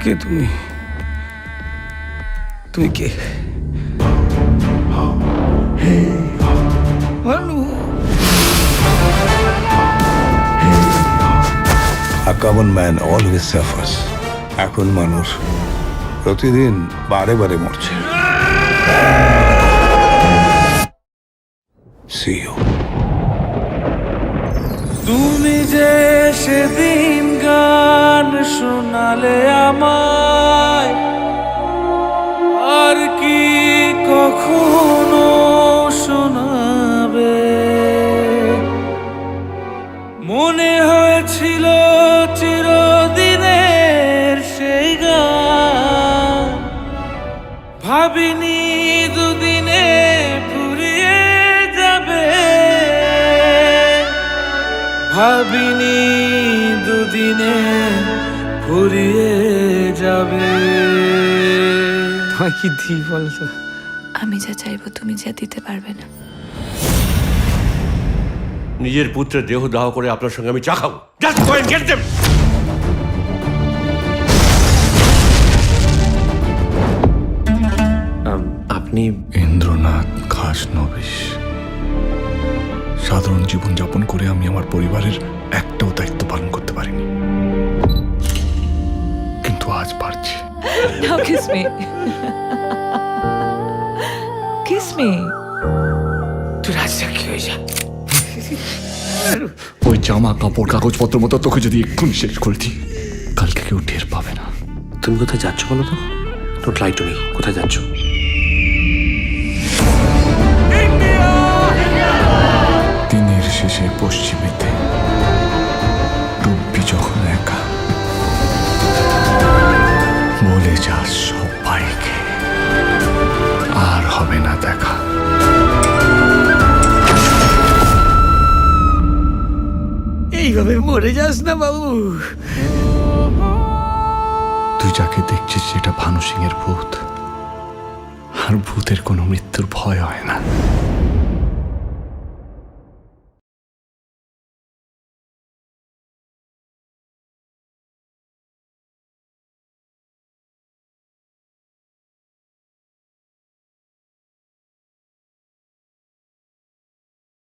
কে তুমি? তুমি কে? Bhanu. A common man always suffers. এখন মানুষ প্রতিদিন বারে বারে মরছে। See you. তুমি যে সেদিন গান শোনালে আমায়, আর কি কখনো শোনাবে? মনে হয়েছিল চিরদিনের সেই গান, ভাবিনি দুদিনে ফুরিয়ে যাবে, ভাবিনি দুদিনে ফুরিয়ে যাবে। তোমায় কি দিই বলতো? আমি যা চাইবো তুমি যা দিতে পারবে না। নিজের পুত্রের দেহ দাহ করে আপনার সঙ্গে আমি চা খাবো। Just go and get them! আপনি ইন্দ্রনাথ খাসনবিশ। সাধারণ জীবনযাপন করে আমি আমার পরিবারের একটাও দায়িত্ব পালন করতে পারিনি, কিন্তু আজ পারছি। Now kiss me. Kiss me. তুই রাজসাক্ষী হয়ে যা। ওই জামা কাপড় কাগজপত্র মতো তোকে যদি এক্ষুনি শেষ করে দিই, কালকে কেউ টের পাবে না। তুমি কোথায় যাচ্ছ বলো তো? Don't lie to me. কোথায় যাচ্ছ? দিনের শেষে পশ্চিমেতে ডুববি যখন একা, বলে যাস সবাইকে আর হবে না দেখা। এইভাবে মরে যাস না বাবু। তুই যাকে দেখছিস সেটা ভানু সিং এর ভূত, আর ভূতের কোনো মৃত্যুর ভয় হয় না।